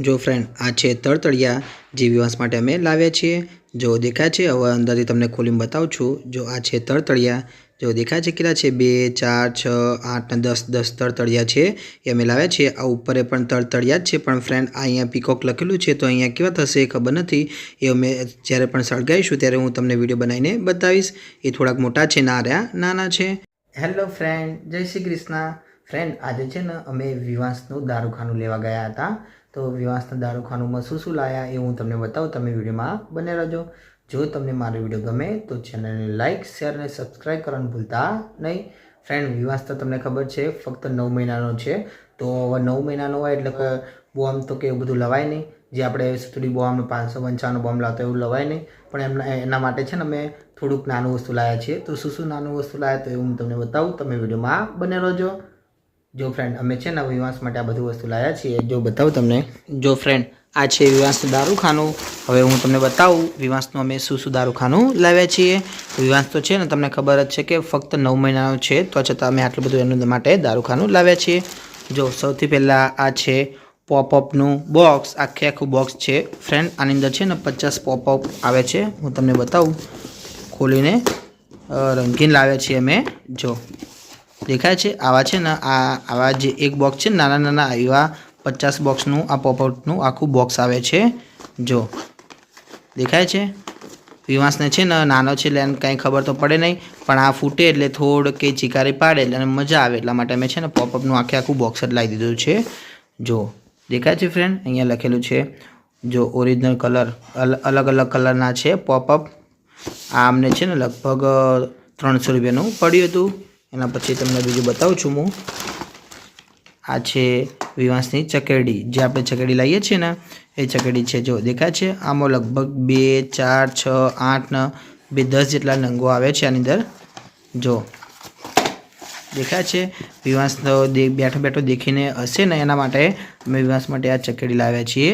જો ફ્રેન્ડ આ છે તળતળિયા જે વિવાસ માટે અમે લાવ્યા છીએ। જો દેખાય છે હવે અંદરથી તમને ખોલીને બતાવું છું। જો આ છે તળતળિયા, જો દેખાય છે કેટલા છે 2 4 6 8 ને 10 તળતળિયા છે એ અમે લાવ્યા છીએ। આ ઉપર પણ તળતળિયા જ છે, પણ ફ્રેન્ડ આ અહીંયા પીકોક લખેલું છે તો અહીંયા કેવા થશે એ ખબર નથી। એ અમે જ્યારે પણ સળગાવીશું ત્યારે હું તમને વિડીયો બનાવીને બતાવીશ। એ થોડાક મોટા છે, નાના છે। હેલો ફ્રેન્ડ, જય શ્રી કૃષ્ણ। ફ્રેન્ડ આજે છે ને અમે વિવાસનું દારૂખાનું લેવા ગયા હતા। તો વિવાસના દારૂખાનુંમાં શું લાયા એ હું તમને બતાવું, તમે વિડીયોમાં બને રહેજો। જો તમને મારો વિડીયો ગમે તો ચેનલને લાઇક શેર અને સબસ્ક્રાઈબ કરવાનું ભૂલતા નહીં। ફ્રેન્ડ વિવાસ તો તમને ખબર છે ફક્ત 9 મહિનાનો છે, તો હવે 9 મહિનાનો હોય એટલે બોમ્બ તો કે એવું બધું લવાય નહીં। જે આપણે સુતડી બોમ્બ 555 બોમ્બ લાવતો એવું લવાય નહીં, પણ એના માટે છે ને અમે થોડુંક નાનું વસ્તુ લાવ્યા છીએ। તો શું નાનું વસ્તુ લાવ્યા તો એ હું તમને બતાવું, તમે વિડીયોમાં બને રહેજો। જો ફ્રેન્ડ અમે છે ને વિવાસ માટે આ બધું વસ્તુ લાવ્યા છીએ, જો બતાવું તમને। જો ફ્રેન્ડ આ છે વિવાસનું દારૂખાનું। હવે હું તમને બતાવું વિવાસનું અમે શું દારૂખાનું લાવ્યા છીએ। વિવાસ તો છે ને તમને ખબર જ છે કે ફક્ત 9 મહિનાનો છે, તો છતાં અમે આટલું બધું એના માટે દારૂખાનું લાવ્યા છીએ। જો સૌથી પહેલાં આ છે પોપઅપનું બોક્સ, આખું બોક્સ છે ફ્રેન્ડ। આની અંદર છે ને 50 પોપઅપ આવે છે, હું તમને બતાવું ખોલીને। રંગીન લાવ્યા છીએ અમે। જો દેખાય છે આવા છે ને આવા જે એક બોક્સ છે નાના એવા 50 બોક્સનું આ પોપઅપનું આખું બોક્સ આવે છે। જો દેખાય છે વિવાસને છે ને નાનો છે એટલે એને કાંઈ ખબર તો પડે નહીં, પણ આ ફૂટે એટલે થોડું કે ચિકારી પાડે એટલે મજા આવે, એટલા માટે મેં છે ને પોપઅપનું આખું બોક્સ જ લાવી દીધું છે। જો દેખાય છે ફ્રેન્ડ, અહીંયા લખેલું છે જો ઓરિજિનલ કલર, અલગ અલગ કલરના છે પોપઅપ। આ અમને છે ને લગભગ 300 રૂપિયાનું પડ્યું હતું। એના પછી તમને બીજું બતાવું છું હું। આ છે વિવાસની ચકેડી, જે આપણે ચકેડી લાવીએ છીએ ને એ ચકેડી છે। જો દેખાય છે આમાં લગભગ 2 4 6 8 ને 10 જેટલા નંગો આવે છે આની અંદર। જો દેખાય છે વિવાસ તો બેઠો દેખીને હશે ને એના માટે અમે વિવાસ માટે આ ચકેડી લાવ્યા છીએ।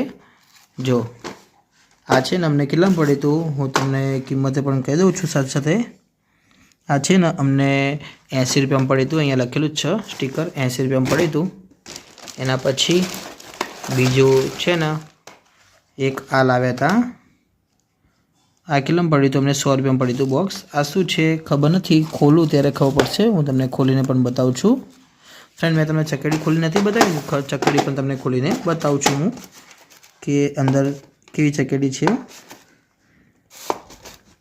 જો આ છે ને અમને કેટલામાં પડ્યું હતું હું તમને કિંમતે પણ કહી દઉં છું સાથે સાથે। આ છે ને અમને 80 રૂપિયામાં પડ્યું હતું, અહીંયા લખેલું જ છે સ્ટીકર, 80 રૂપિયામાં પડ્યું હતું। એના પછી બીજું છે ને એક આ લાવ્યા હતા, આ કેટલામાં પડ્યું હતું અમને 100 રૂપિયામાં પડ્યું હતું બોક્સ। આ શું છે ખબર નથી, ખોલું ત્યારે ખબર પડશે, હું તમને ખોલીને પણ બતાવું છું। ફ્રેન્ડ મેં તમને ચકેડી ખોલી નથી બતાવી, ચકેડી પણ તમને ખોલીને બતાવું છું હું કે અંદર કેવી ચકેડી છે।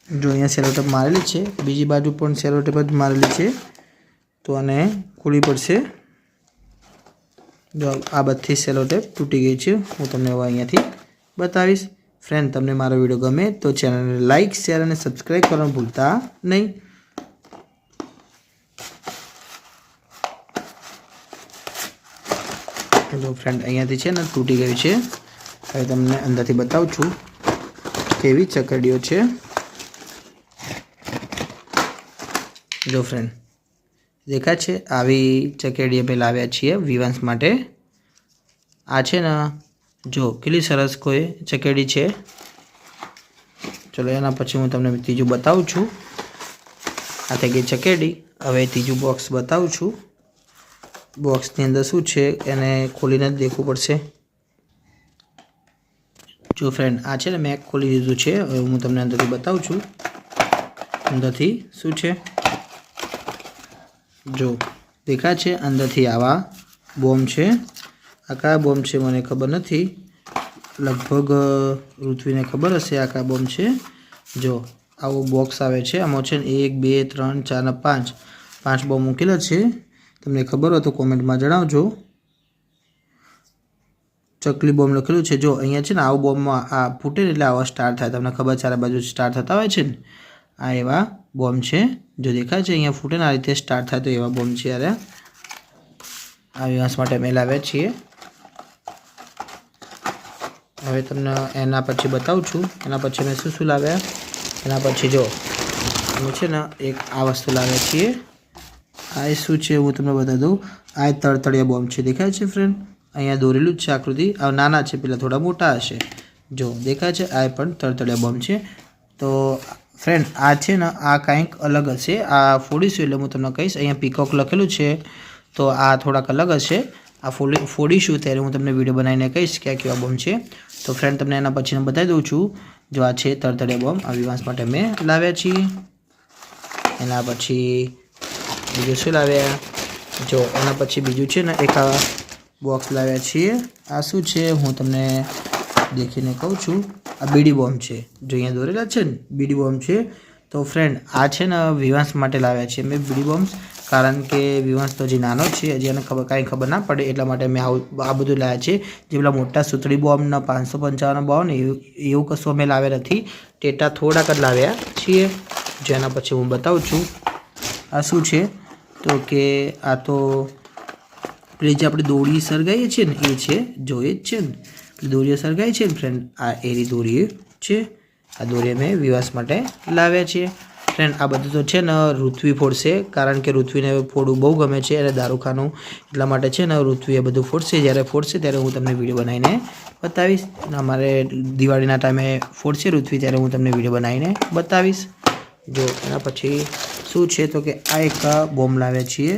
જો અહીંયા સેલોટેપ મારેલી છે, બીજી બાજુ પણ સેલોટેપ જ મારેલી છે, તો આને ખોલવી પડશે। જો આ બધી સેલોટેપ તૂટી ગઈ છે, હું તમને હવે અહીંયાથી બતાવીશ। ફ્રેન્ડ તમને મારો વિડીયો ગમે તો ચેનલને લાઇક શેર અને સબસ્ક્રાઈબ કરવાનું ભૂલતા નહીં। જો ફ્રેન્ડ અહીંયાથી છે ને તૂટી ગયું છે, હવે તમને અંદરથી બતાવું છું કેવી ચકડીઓ છે। જો ફ્રેન્ડ દેખાય છે આવી ચકેડી અમે લાવ્યા છીએ વિવાસ માટે। આ છે ને જો કેટલી સરસ કોઈ ચકેડી છે। ચલો એના પછી હું તમને ત્રીજું બતાવું છું। આ થઈ ગઈ ચકેડી, હવે ત્રીજું બોક્સ બતાવું છું। બોક્સની અંદર શું છે એને ખોલીને જ દેખવું પડશે। જો ફ્રેન્ડ આ છે ને મેં ખોલી દીધું છે, હવે હું તમને અંદરથી બતાવું છું અંદરથી શું છે। જો દેખાય છે અંદરથી આવા બોમ્બ છે। આ કયા બોમ્બ છે મને ખબર નથી, લગભગ ઋત્વીને ખબર હશે આ કયા બોમ્બ છે। જો આવો બોક્સ આવે છે, આમાં છે 1 2 3 4 ને 5 બોમ્બ મૂકેલા છે, તમને ખબર હોય તો કોમેન્ટમાં જણાવજો। ચકલી બોમ્બ લખેલું છે। જો અહીંયા છે ને આવું બોમ્બમાં આ ફૂટે એટલે આવા સ્ટાર્ટ થાય, તમને ખબર ચારે બાજુ સ્ટાર્ટ થતા હોય છે ને, આ એવા બોમ્બ છે। જો દેખાય છે અહીંયા ફૂટે ને આ રીતે સ્ટાર્ટ થાય તો એવા બોમ્બ છે। યાર આ વિવાસ માટે અમે લાવ્યા છીએ। હવે તમને એના પછી બતાવું છું, એના પછી અમે શું લાવ્યા। એના પછી જો અમે છે ને એક આ વસ્તુ લાવ્યા છીએ। આ શું છે હું તમને બતાવી દઉં, આ તળતળિયા બોમ્બ છે, દેખાય છે ફ્રેન્ડ, અહીંયા દોરેલું જ છે આકૃતિ। આ નાના છે, પેલા થોડા મોટા હશે। જો દેખાય છે આ પણ તળતળિયા બોમ્બ છે। તો ફ્રેન્ડ આ છે ને આ કંઈક અલગ હશે, આ ફોડીશું એટલે હું તમને કહીશ। અહીંયા પીકોક લખેલું છે તો આ થોડાક અલગ હશે। આ ફોડીશું ત્યારે હું તમને વિડીયો બનાવીને કહીશ કે આ કેવા બોમ્બ છે. તો ફ્રેન્ડ તમને એના પછીને બતાવી દઉં છું. જો આ છે તરતડિયા બોમ્બ, આ વિવાસ માટે અમે લાવ્યા છીએ. એના પછી બીજું શું લાવ્યા, જો એના પછી બીજું છે ને એક આ બોક્સ લાવ્યા છીએ. આ શું છે હું તમને દેખીને કહું છું. આ બીડી બોમ્બ છે, જો અહીંયા દોરેલા છે ને બીડી બોમ્બ છે. તો ફ્રેન્ડ આ છે ને વિવાસ માટે લાવ્યા છે મેં બીડી બોમ્બ્સ, કારણ કે વિવાસ તો હજી નાનો છે, હજી એને કાંઈ ખબર ના પડે એટલા માટે મેં આ બધું લાવ્યા છે. જે પેલા મોટા સુતળી બોમ્બના 555 બોમ્બ ને એવું કશું અમે લાવ્યા નથી, ટેટા થોડાક જ લાવ્યા છીએ. જેના પછી હું બતાવું છું આ શું છે. તો કે આ તો પેલી જે આપણે દોરી સળગાવીએ છીએ ને એ છે, જો એ જ છે ને દોરીઓ સળગાવી છે ને ફ્રેન્ડ, આ એરી દોરી છે. આ દોરી અમે વિવાસ માટે લાવ્યા છીએ. ફ્રેન્ડ આ બધું તો છે ને ઋત્વી ફોડશે, કારણ કે ઋત્વીને ફોડવું બહુ ગમે છે અને દારૂખાનું, એટલા માટે છે ને ઋત્વી એ બધું ફોડશે. જ્યારે ફોડશે ત્યારે હું તમને વિડીયો બનાવીને બતાવીશ. અમારે દિવાળીના ટાઈમે ફોડશે ઋત્વી ત્યારે હું તમને વિડીયો બનાવીને બતાવીશ. જો એના પછી શું છે તો કે આ એક બોમ્બ લાવ્યા છીએ.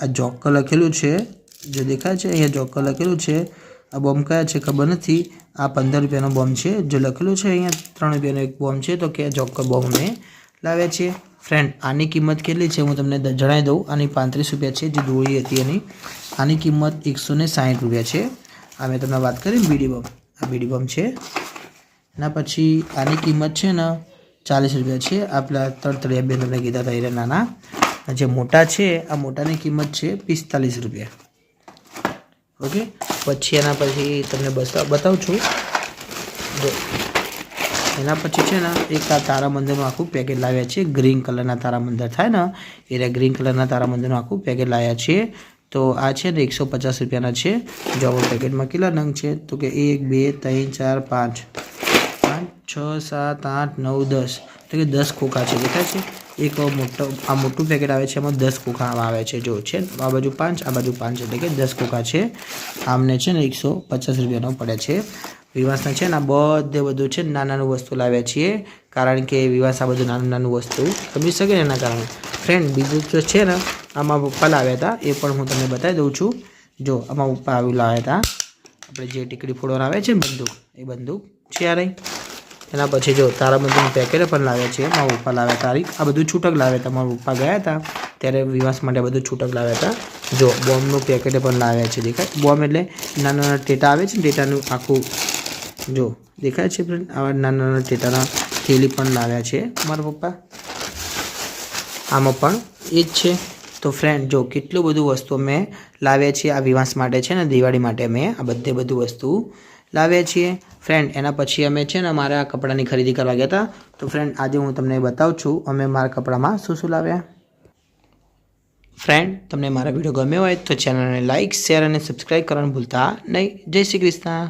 આ જોકર લખેલું છે, જો દેખાય છે અહીંયા જોકર લખેલું છે. આ બોમ્બ કયા છે ખબર નથી. આ 15 રૂપિયાનો બોમ્બ છે, જો લખેલું છે અહીંયા 3 રૂપિયાનો એક બોમ્બ છે. તો કે જોકર બોમ્બ અમે લાવ્યા છીએ. ફ્રેન્ડ આની કિંમત કેટલી છે હું તમને જણાવી દઉં. આની 35 રૂપિયા છે, જે દોરી હતી એની. આની કિંમત 160 રૂપિયા છે. આ મેં તમને વાત કરી બીડી બોમ્બ, આ બીડી બોમ્બ છે. એના પછી આની કિંમત છે ને 40 રૂપિયા છે. આ પેલા તરતડિયા બેન તમને કીધા હતા એ નાના. જે મોટા છે આ મોટાની કિંમત છે 45 રૂપિયા. ઓકે, પછી એના પછી તમને બતાવું છું. જો એના પછી છે ને એક આ તારામંદિરનું આખું પેકેટ લાવ્યા છે. ગ્રીન કલરના તારામંદિર થાય ને એ ગ્રીન કલરના તારામંદિરનું આખું પેકેટ લાવ્યા છીએ. તો આ છે ને 150 રૂપિયાના છે. જો પેકેટમાં કેટલા નંગ છે તો કે 1 2 3 4 5 6 7 8 9 10, તો કે 10 ખોખા છે. દેખાય છે એક મોટું પેકેટ આવે છે, એમાં 10 ખોખા આવે છે. જો છે આ બાજુ 5 આ બાજુ 5, એટલે કે 10 ખોખા છે. આમને છે ને 150 રૂપિયાનો પડે છે. વિવાસના છે ને બધું છે નાનું વસ્તુ લાવ્યા છીએ, કારણ કે વિવાસ આ બધું નાનું વસ્તુ સમજી શકે ને એના કારણે. ફ્રેન્ડ બીજું તો છે ને આમાં પપ્પા લાવ્યા હતા, એ પણ હું તમને બતાવી દઉં છું. જો આમાં પપ્પા આવી લાવ્યા હતા, આપણે જે ટીકડી ફોડવાનું આવે છે ને બંદૂક, એ બંદૂક છે આ રહી. એના પછી જો તારામંદિરનું પેકેટ પણ લાવ્યા છે, મારા પપ્પા લાવ્યા તારી. આ બધું છૂટક લાવ્યા હતા, મારા પપ્પા ગયા હતા ત્યારે વિવાસ માટે બધું છૂટક લાવ્યા હતા. જો બોમ્બનું પેકેટ પણ લાવ્યા છે. દેખાય બોમ્બ એટલે નાના ટેટા આવે છે ને, ટેટાનું આખું જો દેખાય છે ફ્રેન્ડ. આવા નાના ટેટાના થેલી પણ લાવ્યા છે મારા પપ્પા. આમાં પણ એ જ છે. તો ફ્રેન્ડ જો કેટલું બધું વસ્તુ અમે લાવ્યા છીએ આ વિવાસ માટે છે ને, દિવાળી માટે અમે આ બધું વસ્તુ લાવ્યા છીએ. ફ્રેન્ડ એના પછી અમે છે ને મારા કપડાની ખરીદી કરવા ગયા હતા. તો ફ્રેન્ડ આજે હું તમને બતાવું છું અમે મારા કપડામાં શું લાવ્યા. ફ્રેન્ડ તમને મારા વિડીયો ગમ્યો હોય તો ચેનલને લાઇક, શેર અને સબસ્ક્રાઈબ કરવાનું ભૂલતા નહીં. જય શ્રી કૃષ્ણ.